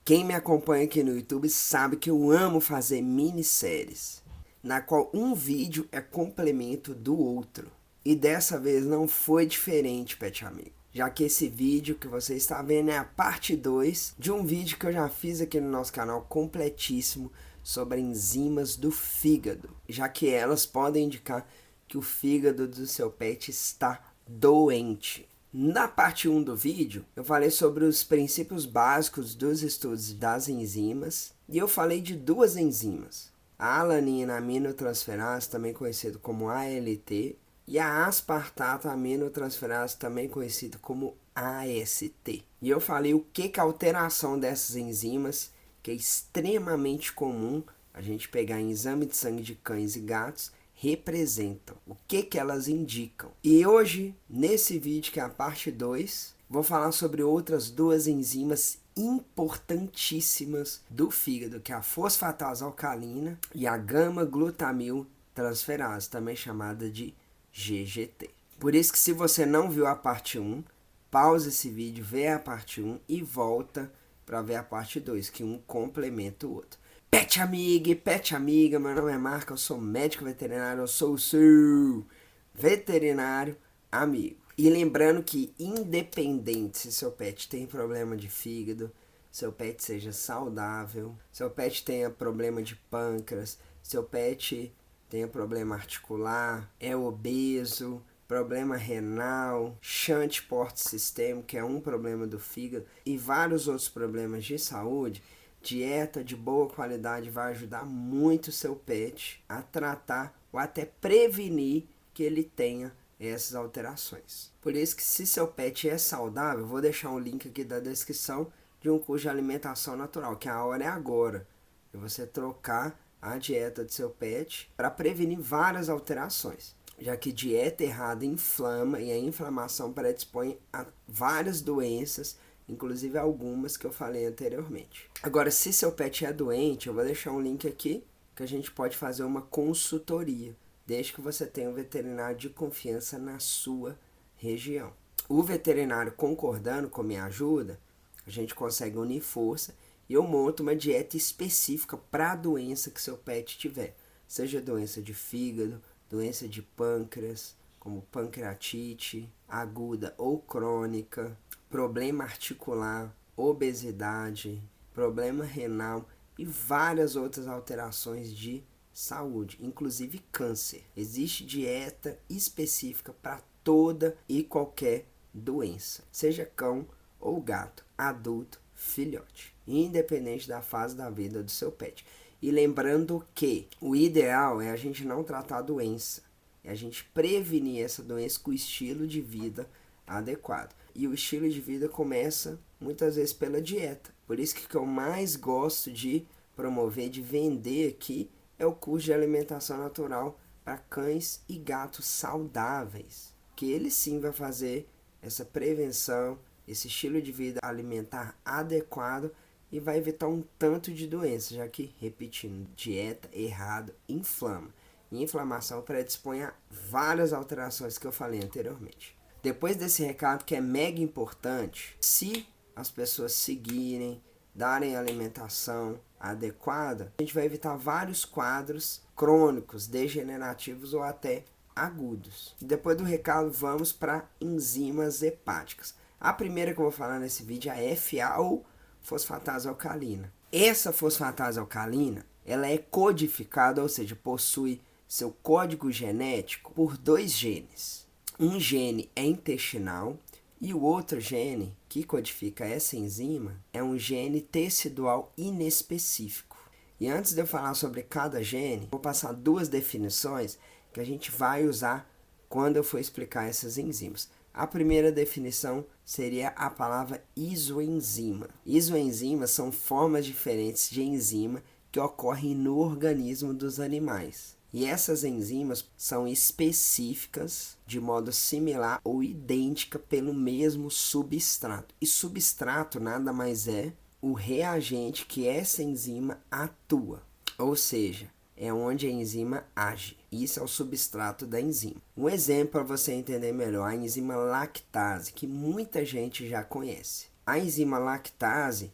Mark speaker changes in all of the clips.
Speaker 1: Quem me acompanha aqui no YouTube sabe que eu amo fazer minisséries, na qual um vídeo é complemento do outro. E dessa vez não foi diferente, Pet Amigo. Já que esse vídeo que você está vendo é a parte 2 de um vídeo que eu já fiz aqui no nosso canal completíssimo sobre enzimas do fígado, já que elas podem indicar que o fígado do seu pet está doente. Na parte 1 do vídeo, eu falei sobre os princípios básicos dos estudos das enzimas e eu falei de duas enzimas, a alanina aminotransferase, também conhecido como ALT, e a aspartato aminotransferase, também conhecido como AST. E eu falei o que a alteração dessas enzimas, que é extremamente comum a gente pegar em exame de sangue de cães e gatos, representam, o que elas indicam. E hoje, nesse vídeo, que é a parte 2, vou falar sobre outras duas enzimas importantíssimas do fígado, que é a fosfatase alcalina e a gama-glutamil transferase, também chamada de GGT. Por isso que, se você não viu a parte 1, pausa esse vídeo, vê a parte 1 e volta para ver a parte 2, que um complementa o outro. Pet amiga e pet amiga, meu nome é Marco, eu sou médico veterinário, eu sou o seu veterinário amigo. E lembrando que, independente se seu pet tem problema de fígado, seu pet seja saudável, seu pet tenha problema de pâncreas, seu pet tenha problema articular, é obeso, problema renal, shunt porte sistêmico, que é um problema do fígado, e vários outros problemas de saúde, dieta de boa qualidade vai ajudar muito o seu pet a tratar ou até prevenir que ele tenha essas alterações. Por isso que, se seu pet é saudável, eu vou deixar um link aqui da descrição de um curso de alimentação natural, que a hora é agora, de você trocar a dieta do seu pet para prevenir várias alterações, já que dieta errada inflama e a inflamação predispõe a várias doenças, inclusive algumas que eu falei anteriormente. Agora, se seu pet é doente, eu vou deixar um link aqui que a gente pode fazer uma consultoria, desde que você tenha um veterinário de confiança na sua região. O veterinário concordando com minha ajuda, a gente consegue unir força e eu monto uma dieta específica para a doença que seu pet tiver, seja doença de fígado, doença de pâncreas, como pancreatite aguda ou crônica, problema articular, obesidade, problema renal e várias outras alterações de saúde, inclusive câncer. Existe dieta específica para toda e qualquer doença, seja cão ou gato, adulto, filhote, independente da fase da vida do seu pet. E lembrando que o ideal é a gente não tratar a doença, é a gente prevenir essa doença com o estilo de vida adequado. E o estilo de vida começa muitas vezes pela dieta. Por isso que o que eu mais gosto de promover, de vender aqui, é o curso de alimentação natural para cães e gatos saudáveis, que ele sim vai fazer essa prevenção, esse estilo de vida alimentar adequado e vai evitar um tanto de doenças, já que, repetindo, dieta errada inflama. E inflamação predispõe a várias alterações que eu falei anteriormente. Depois desse recado, que é mega importante, se as pessoas seguirem, darem alimentação adequada, a gente vai evitar vários quadros crônicos, degenerativos ou até agudos. Depois do recado, vamos para enzimas hepáticas. A primeira que eu vou falar nesse vídeo é a FA, ou fosfatase alcalina. Essa fosfatase alcalina, ela é codificada, ou seja, possui seu código genético por dois genes. Um gene é intestinal e o outro gene que codifica essa enzima é um gene tecidual inespecífico. E antes de eu falar sobre cada gene, vou passar duas definições que a gente vai usar quando eu for explicar essas enzimas. A primeira definição seria a palavra isoenzima. Isoenzimas são formas diferentes de enzima que ocorrem no organismo dos animais. E essas enzimas são específicas de modo similar ou idêntica pelo mesmo substrato. E substrato nada mais é o reagente que essa enzima atua. Ou seja, é onde a enzima age. Isso é o substrato da enzima. Um exemplo para você entender melhor, a enzima lactase, que muita gente já conhece. A enzima lactase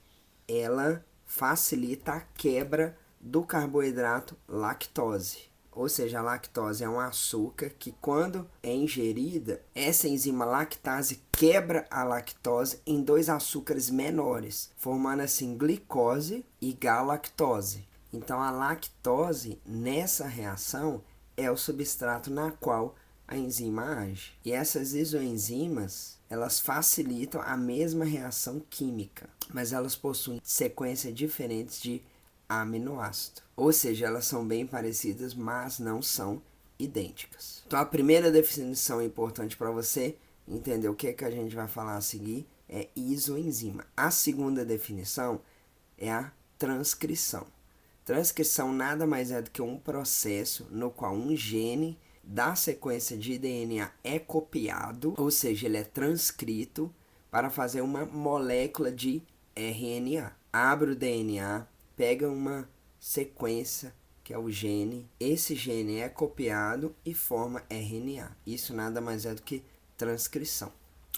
Speaker 1: ela facilita a quebra do carboidrato lactose. Ou seja, a lactose é um açúcar que, quando é ingerida, essa enzima lactase quebra a lactose em 2 açúcares menores, formando assim glicose e galactose. Então, a lactose, nessa reação, é o substrato na qual a enzima age. E essas isoenzimas, elas facilitam a mesma reação química, mas elas possuem sequências diferentes de aminoácido. Ou seja, elas são bem parecidas, mas não são idênticas. Então, a primeira definição importante para você entender o que é que a gente vai falar a seguir é isoenzima. A segunda definição é a transcrição. Transcrição nada mais é do que um processo no qual um gene da sequência de DNA é copiado, ou seja, ele é transcrito para fazer uma molécula de RNA. Abre o DNA, pega uma sequência, que é o gene, esse gene é copiado e forma RNA. Isso nada mais é do que transcrição.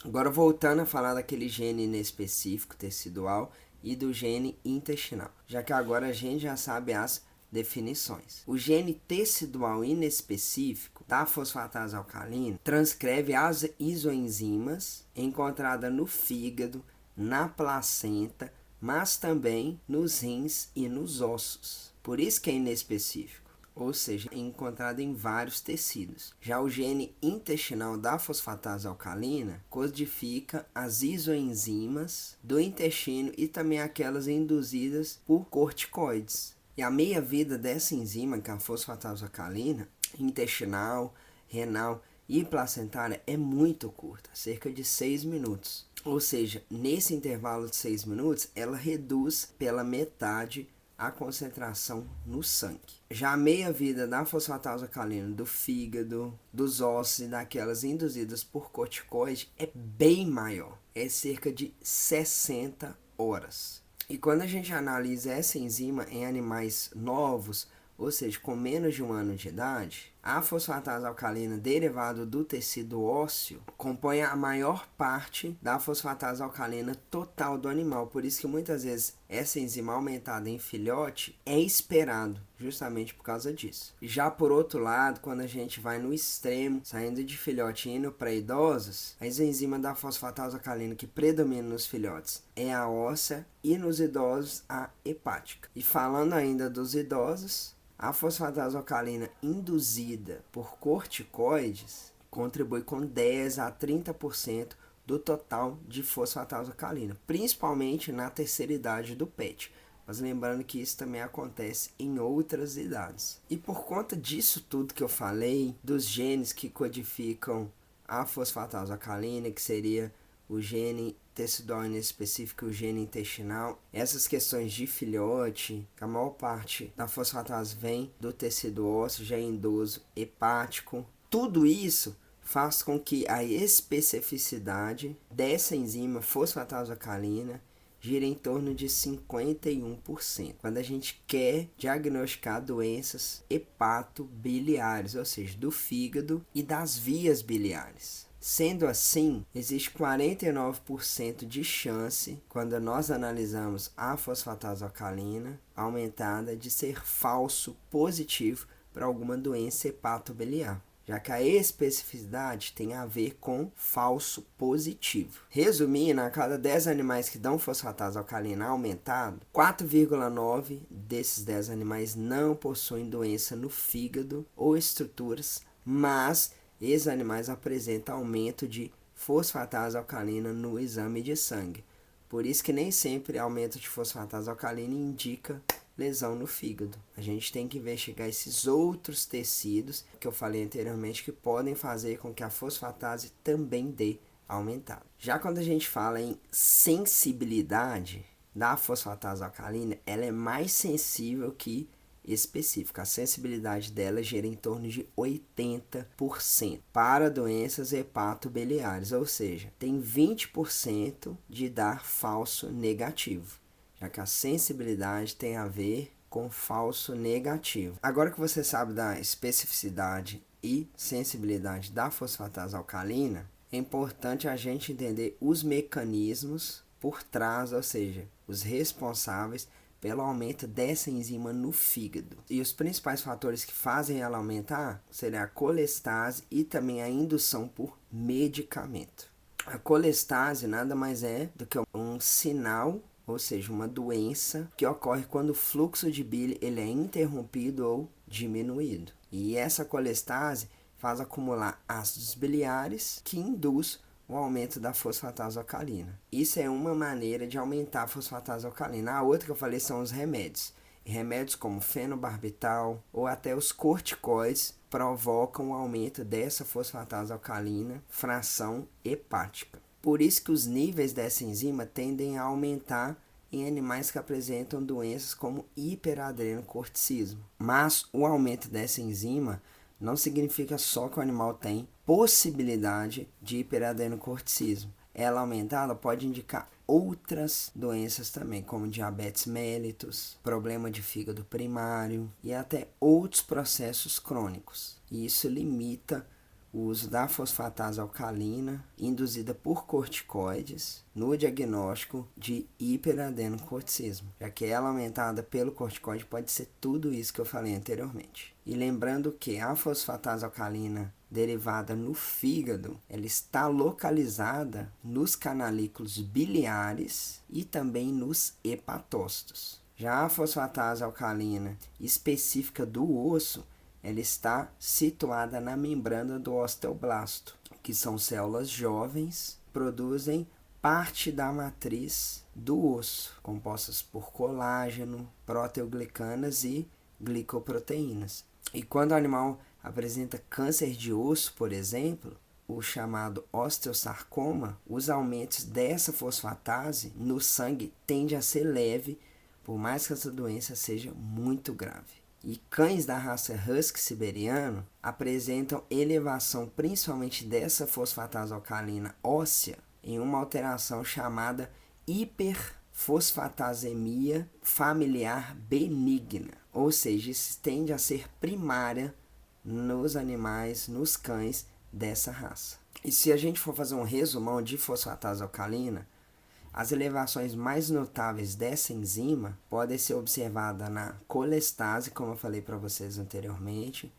Speaker 1: Agora, voltando a falar daquele gene inespecífico tecidual e do gene intestinal, já que agora a gente já sabe as definições. O gene tecidual inespecífico da fosfatase alcalina transcreve as isoenzimas encontradas no fígado, na placenta, mas também nos rins e nos ossos. Por isso que é inespecífico, ou seja, é encontrado em vários tecidos. Já o gene intestinal da fosfatase alcalina codifica as isoenzimas do intestino e também aquelas induzidas por corticoides. E a meia-vida dessa enzima, que é a fosfatase alcalina, intestinal, renal e placentária, é muito curta, cerca de 6 minutos. Ou seja, nesse intervalo de 6 minutos, ela reduz pela metade a concentração no sangue. Já a meia-vida da fosfatase alcalina do fígado, dos ossos e daquelas induzidas por corticoide é bem maior, é cerca de 60 horas. E quando a gente analisa essa enzima em animais novos, ou seja, com menos de 1 ano de idade, a fosfatase alcalina derivada do tecido ósseo compõe a maior parte da fosfatase alcalina total do animal. Por isso que muitas vezes essa enzima aumentada em filhote é esperado, justamente por causa disso. Já por outro lado, quando a gente vai no extremo, saindo de filhote e indo para idosos, a enzima da fosfatase alcalina que predomina nos filhotes é a óssea e nos idosos a hepática. E falando ainda dos idosos, a fosfatase alcalina induzida por corticoides contribui com 10 a 30% do total de fosfatase alcalina, principalmente na terceira idade do PET. Mas lembrando que isso também acontece em outras idades. E por conta disso tudo que eu falei, dos genes que codificam a fosfatase alcalina, que seria o gene tecidual inespecífico e o gene intestinal, essas questões de filhote, que a maior parte da fosfatase vem do tecido ósseo, já em idoso, hepático, tudo isso faz com que a especificidade dessa enzima fosfatase alcalina gira em torno de 51%, quando a gente quer diagnosticar doenças hepatobiliares, ou seja, do fígado e das vias biliares. Sendo assim, existe 49% de chance, quando nós analisamos a fosfatase alcalina aumentada, de ser falso positivo para alguma doença hepatobiliar, já que a especificidade tem a ver com falso positivo. Resumindo, a cada 10 animais que dão fosfatase alcalina aumentado, 4,9 desses 10 animais não possuem doença no fígado ou estruturas, mas esses animais apresentam aumento de fosfatase alcalina no exame de sangue. Por isso que nem sempre aumento de fosfatase alcalina indica lesão no fígado. A gente tem que investigar esses outros tecidos que eu falei anteriormente que podem fazer com que a fosfatase também dê aumentado. Já quando a gente fala em sensibilidade da fosfatase alcalina, ela é mais sensível que específica. A sensibilidade dela gira em torno de 80% para doenças hepatobiliares, ou seja, tem 20% de dar falso negativo, já que a sensibilidade tem a ver com falso negativo. Agora que você sabe da especificidade e sensibilidade da fosfatase alcalina, é importante a gente entender os mecanismos por trás, ou seja, os responsáveis pelo aumento dessa enzima no fígado. E os principais fatores que fazem ela aumentar seriam a colestase e também a indução por medicamento. A colestase nada mais é do que um sinal, ou seja, uma doença que ocorre quando o fluxo de bile ele é interrompido ou diminuído. E essa colestase faz acumular ácidos biliares que induz o aumento da fosfatase alcalina. Isso é uma maneira de aumentar a fosfatase alcalina. A outra que eu falei são os remédios. E remédios como fenobarbital ou até os corticoides provocam o aumento dessa fosfatase alcalina, fração hepática. Por isso que os níveis dessa enzima tendem a aumentar em animais que apresentam doenças como hiperadrenocorticismo. Mas o aumento dessa enzima não significa só que o animal tem possibilidade de hiperadrenocorticismo. Ela aumentada pode indicar outras doenças também, como diabetes mellitus, problema de fígado primário e até outros processos crônicos. E isso limita o uso da fosfatase alcalina induzida por corticoides no diagnóstico de hiperadrenocorticismo, já que ela aumentada pelo corticoide pode ser tudo isso que eu falei anteriormente. E lembrando que a fosfatase alcalina derivada no fígado, ela está localizada nos canalículos biliares e também nos hepatócitos. Já a fosfatase alcalina específica do osso, ela está situada na membrana do osteoblasto, que são células jovens, produzem parte da matriz do osso, compostas por colágeno, proteoglicanas e glicoproteínas. E quando o animal apresenta câncer de osso, por exemplo, o chamado osteosarcoma, os aumentos dessa fosfatase no sangue tende a ser leve, por mais que essa doença seja muito grave. E cães da raça Husky siberiano apresentam elevação principalmente dessa fosfatase alcalina óssea em uma alteração chamada hiperfosfatasemia familiar benigna, ou seja, isso tende a ser primária nos animais, nos cães dessa raça. E se a gente for fazer um resumão de fosfatase alcalina, as elevações mais notáveis dessa enzima podem ser observadas na colestase, como eu falei para vocês anteriormente,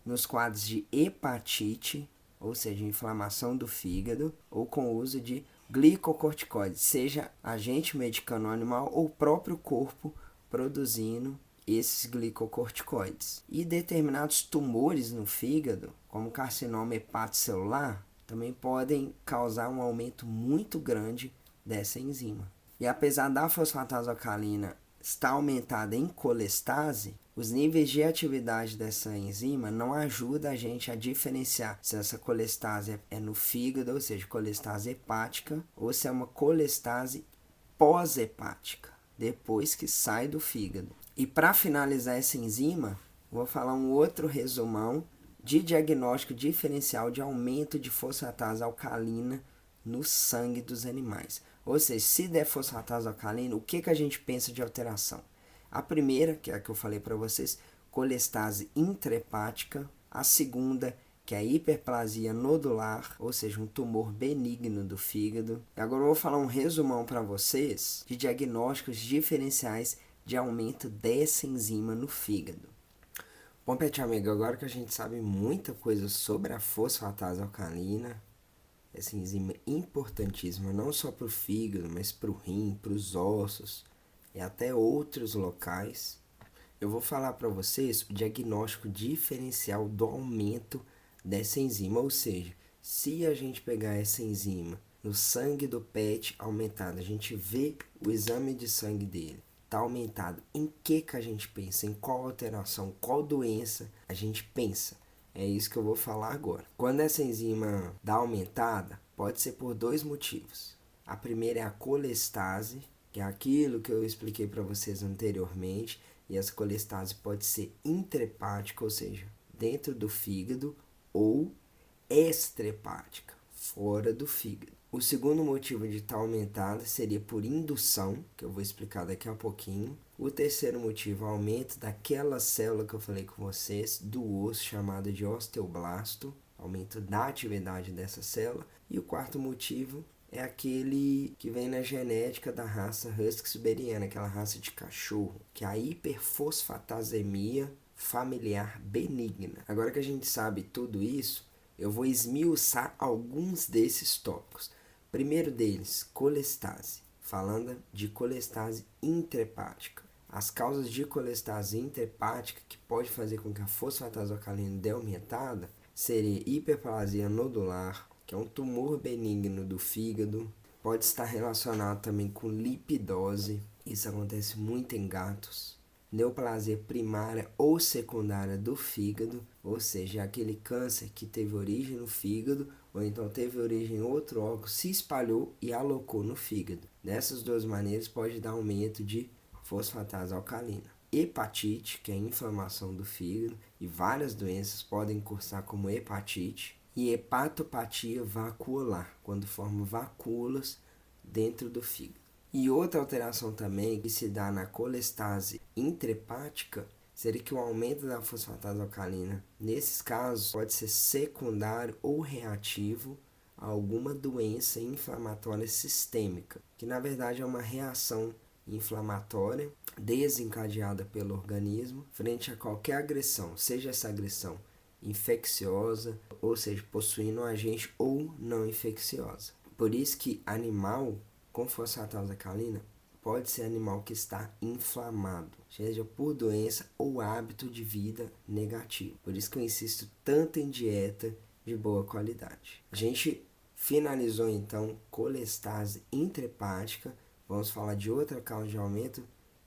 Speaker 1: nos quadros de hepatite, ou seja, inflamação do fígado, ou com o uso de glicocorticoides, seja agente medicando o animal ou o próprio corpo produzindo esses glicocorticoides. E determinados tumores no fígado, como carcinoma hepatocelular, também podem causar um aumento muito grande dessa enzima. E apesar da fosfatase alcalina estar aumentada em colestase, os níveis de atividade dessa enzima não ajudam a gente a diferenciar se essa colestase é no fígado, ou seja, colestase hepática, ou se é uma colestase pós-hepática, depois que sai do fígado. E para finalizar essa enzima, vou falar um outro resumão de diagnóstico diferencial de aumento de fosfatase alcalina no sangue dos animais. Ou seja, se der fosfatase alcalina, o que a gente pensa de alteração? A primeira, que é a que eu falei para vocês, colestase intrahepática. A segunda, que é a hiperplasia nodular, ou seja, um tumor benigno do fígado. E agora eu vou falar um resumão para vocês de diagnósticos diferenciais de aumento dessa enzima no fígado. Bom, pet amigo, agora que a gente sabe muita coisa sobre a fosfatase alcalina, essa enzima importantíssima não só para o fígado, mas para o rim, para os ossos e até outros locais, eu vou falar para vocês o diagnóstico diferencial do aumento dessa enzima. Ou seja, se a gente pegar essa enzima no sangue do pet aumentado, a gente vê o exame de sangue dele, está aumentado, em que a gente pensa? Em qual alteração, qual doença a gente pensa? É isso que eu vou falar agora. Quando essa enzima dá aumentada, pode ser por dois motivos. A primeira é a colestase, que é aquilo que eu expliquei para vocês anteriormente, e essa colestase pode ser intrahepática, ou seja, dentro do fígado, ou extrahepática, fora do fígado. O segundo motivo de estar aumentada seria por indução, que eu vou explicar daqui a pouquinho. O terceiro motivo é o aumento daquela célula que eu falei com vocês, do osso, chamada de osteoblasto, aumento da atividade dessa célula. E o quarto motivo é aquele que vem na genética da raça Husky siberiana, aquela raça de cachorro, que é a hiperfosfatasemia familiar benigna. Agora que a gente sabe tudo isso, eu vou esmiuçar alguns desses tópicos. Primeiro deles, colestase. Falando de colestase intrahepática. As causas de colestase intrahepática que pode fazer com que a fosfatase alcalina dê aumentada seria hiperplasia nodular, que é um tumor benigno do fígado. Pode estar relacionado também com lipidose, isso acontece muito em gatos. Neoplasia primária ou secundária do fígado, ou seja, aquele câncer que teve origem no fígado, ou então teve origem em outro órgão, se espalhou e alocou no fígado. Dessas duas maneiras pode dar aumento de fosfatase alcalina. Hepatite, que é a inflamação do fígado, e várias doenças podem cursar como hepatite. E hepatopatia vacuolar, quando formam vacúolas dentro do fígado. E outra alteração também que se dá na colestase intrahepática seria que o aumento da fosfatase alcalina, nesses casos, pode ser secundário ou reativo a alguma doença inflamatória sistêmica, que na verdade é uma reação inflamatória desencadeada pelo organismo frente a qualquer agressão, seja essa agressão infecciosa, ou seja, possuindo um agente ou não infecciosa. Por isso que animal com fosfatase alcalina pode ser animal que está inflamado, seja por doença ou hábito de vida negativo. Por isso que eu insisto tanto em dieta de boa qualidade. A gente finalizou então colestase intrahepática. Vamos falar de outra causa de aumento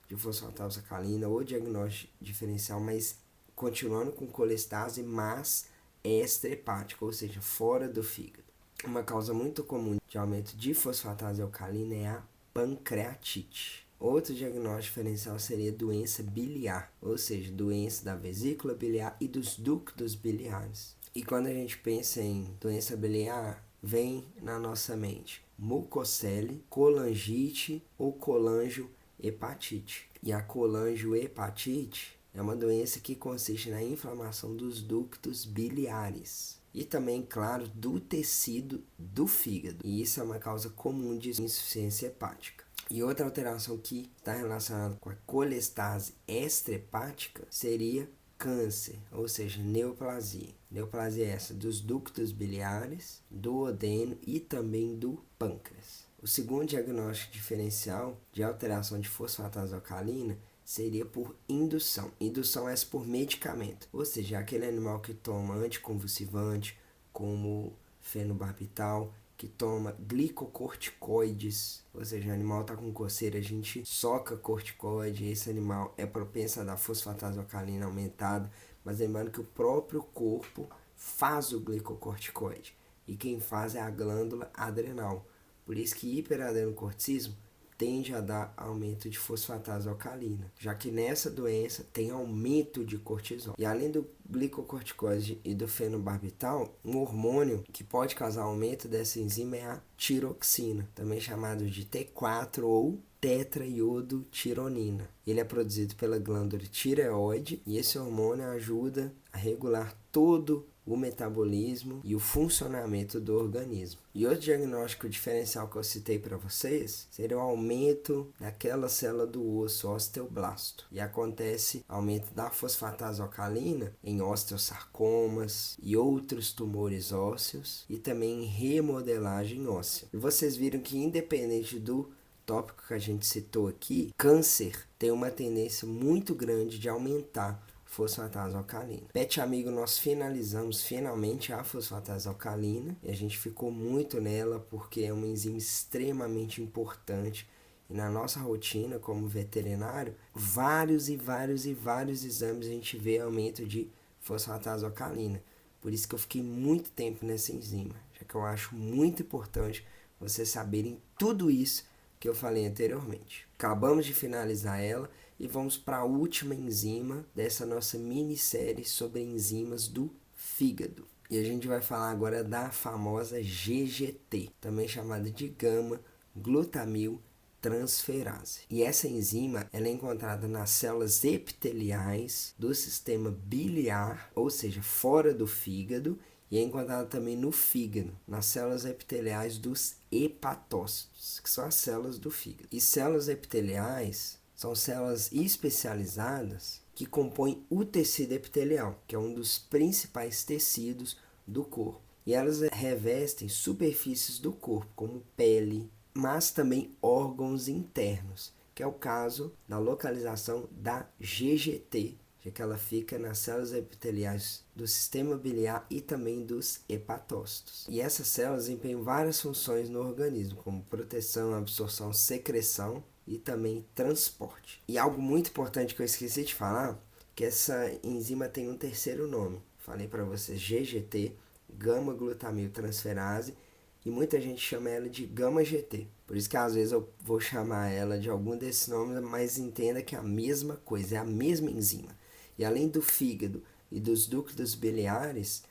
Speaker 1: de fosfatase alcalina ou diagnóstico diferencial, mas continuando com colestase, mas extrahepática, ou seja, fora do fígado. Uma causa muito comum de aumento de fosfatase alcalina é a pancreatite. Outro diagnóstico diferencial seria doença biliar, ou seja, doença da vesícula biliar e dos ductos biliares. E quando a gente pensa em doença biliar, vem na nossa mente mucocele, colangite ou colangiohepatite. E a colangiohepatite é uma doença que consiste na inflamação dos ductos biliares e também, claro, do tecido do fígado. E isso é uma causa comum de insuficiência hepática. E outra alteração que está relacionada com a colestase extrahepática seria câncer, ou seja, neoplasia. Neoplasia é essa dos ductos biliares, do duodeno e também do pâncreas. O segundo diagnóstico diferencial de alteração de fosfatase alcalina seria por indução. Indução é essa por medicamento, ou seja, aquele animal que toma anticonvulsivante, como fenobarbital, que toma glicocorticoides, ou seja, o animal está com coceira, a gente soca corticoide, esse animal é propenso a dar fosfatase alcalina aumentada, mas lembrando que o próprio corpo faz o glicocorticoide, e quem faz é a glândula adrenal. Por isso que hiperadenocorticismo tende a dar aumento de fosfatase alcalina, já que nessa doença tem aumento de cortisol. E além do glicocorticoide e do fenobarbital, um hormônio que pode causar aumento dessa enzima é a tiroxina, também chamado de T4 ou tetraiodotironina. Ele é produzido pela glândula tireoide e esse hormônio ajuda a regular todo o metabolismo e o funcionamento do organismo. E outro diagnóstico diferencial que eu citei para vocês seria o aumento daquela célula do osso, osteoblasto. E acontece aumento da fosfatase alcalina em osteosarcomas e outros tumores ósseos e também em remodelagem óssea. E vocês viram que independente do tópico que a gente citou aqui, câncer tem uma tendência muito grande de aumentar fosfatase alcalina. Pet amigo, nós finalizamos finalmente a fosfatase alcalina e a gente ficou muito nela porque é uma enzima extremamente importante e na nossa rotina como veterinário, vários exames a gente vê aumento de fosfatase alcalina. Por isso que eu fiquei muito tempo nessa enzima, já que eu acho muito importante vocês saberem tudo isso que eu falei anteriormente. Acabamos de finalizar ela e vamos para a última enzima dessa nossa minissérie sobre enzimas do fígado. E a gente vai falar agora da famosa GGT, também chamada de gama-glutamil transferase. E essa enzima ela é encontrada nas células epiteliais do sistema biliar, ou seja, fora do fígado, E é encontrada também no fígado, nas células epiteliais dos hepatócitos, que são as células do fígado. E células epiteliais são células especializadas que compõem o tecido epitelial, que é um dos principais tecidos do corpo. E elas revestem superfícies do corpo, como pele, mas também órgãos internos, que é o caso da localização da GGT, já que ela fica nas células epiteliais do sistema biliar e também dos hepatócitos. E essas células desempenham várias funções no organismo, como proteção, absorção, secreção e também transporte. E algo muito importante que eu esqueci de falar, que essa enzima tem um terceiro nome. Falei para vocês, GGT, gama-glutamiltransferase, e muita gente chama ela de gama-GT. Por isso que às vezes eu vou chamar ela de algum desses nomes, mas entenda que é a mesma coisa, é a mesma enzima. E além do fígado e dos ductos biliares,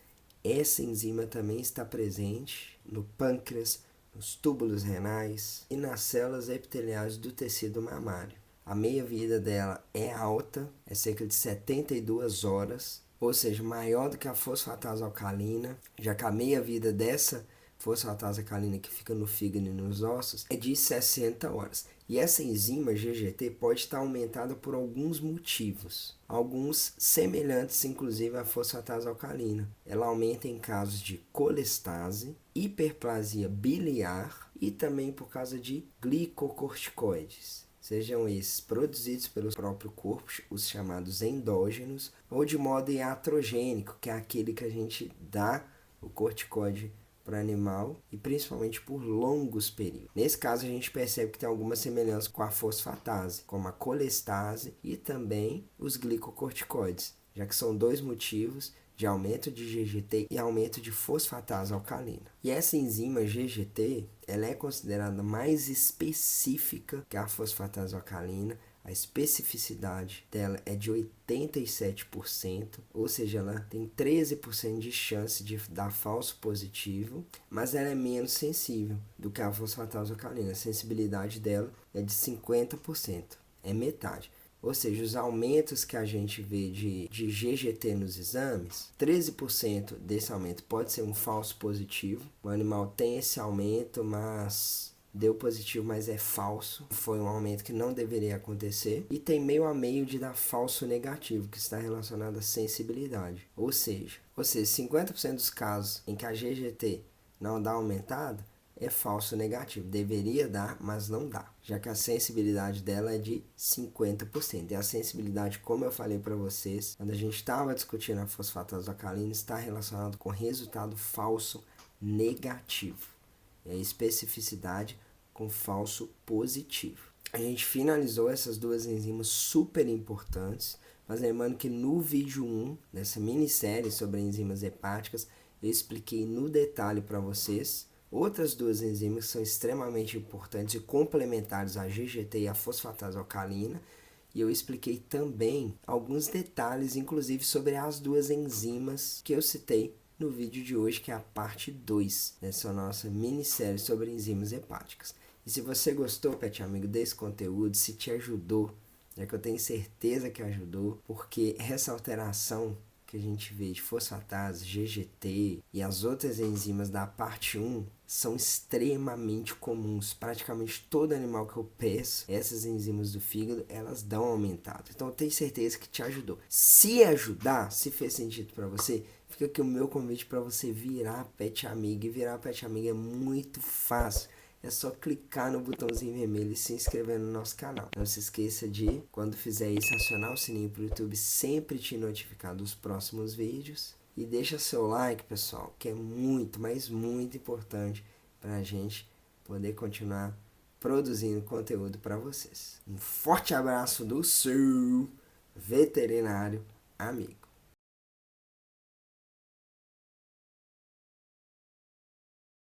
Speaker 1: essa enzima também está presente no pâncreas, nos túbulos renais e nas células epiteliais do tecido mamário. A meia-vida dela é alta, é cerca de 72 horas, ou seja, maior do que a fosfatase alcalina, já que a meia-vida dessa fosfatase alcalina que fica no fígado e nos ossos é de 60 horas. E essa enzima GGT pode estar aumentada por alguns motivos, alguns semelhantes inclusive à fosfatase alcalina. Ela aumenta em casos de colestase, hiperplasia biliar e também por causa de glicocorticoides. Sejam esses produzidos pelo próprio corpo, os chamados endógenos, ou de modo iatrogênico, que é aquele que a gente dá o corticoide para o animal e principalmente por longos períodos. Nesse caso, a gente percebe que tem alguma semelhança com a fosfatase, como a colestase e também os glicocorticoides, já que são dois motivos de aumento de GGT e aumento de fosfatase alcalina. E essa enzima GGT, ela é considerada mais específica que a fosfatase alcalina. A especificidade dela é de 87%, ou seja, ela tem 13% de chance de dar falso positivo, mas ela é menos sensível do que a fosfatase alcalina. A sensibilidade dela é de 50%, é metade. Ou seja, os aumentos que a gente vê de GGT nos exames, 13% desse aumento pode ser um falso positivo. O animal tem esse aumento, mas deu positivo, mas é falso. Foi um aumento que não deveria acontecer. E tem meio a meio de dar falso negativo, que está relacionado à sensibilidade. Ou seja, 50% dos casos em que a GGT não dá aumentada, é falso negativo. Deveria dar, mas não dá, já que a sensibilidade dela é de 50%. E a sensibilidade, como eu falei para vocês, quando a gente estava discutindo a fosfatase alcalina, está relacionado com resultado falso negativo. É a especificidade com falso positivo. A gente finalizou essas duas enzimas super importantes, mas lembrando que no vídeo 1, nessa minissérie sobre enzimas hepáticas, eu expliquei no detalhe para vocês outras duas enzimas que são extremamente importantes e complementares à GGT e à fosfatase alcalina. E eu expliquei também alguns detalhes, inclusive sobre as duas enzimas que eu citei no vídeo de hoje, que é a parte 2 dessa nossa minissérie sobre enzimas hepáticas. E se você gostou, pet amigo, desse conteúdo, se te ajudou, já que eu tenho certeza que ajudou, porque essa alteração que a gente vê de fosfatase, GGT e as outras enzimas da parte 1 são extremamente comuns. Praticamente todo animal que eu peço, essas enzimas do fígado, elas dão aumentado. Então eu tenho certeza que te ajudou. Se ajudar, se fez sentido para você, fica aqui o meu convite para você virar pet amigo. E virar pet amigo é muito fácil. É só clicar no botãozinho vermelho e se inscrever no nosso canal. Não se esqueça de, quando fizer isso, acionar o sininho para o YouTube sempre te notificar dos próximos vídeos. E deixa seu like, pessoal, que é muito, mas muito importante para a gente poder continuar produzindo conteúdo para vocês. Um forte abraço do seu veterinário amigo.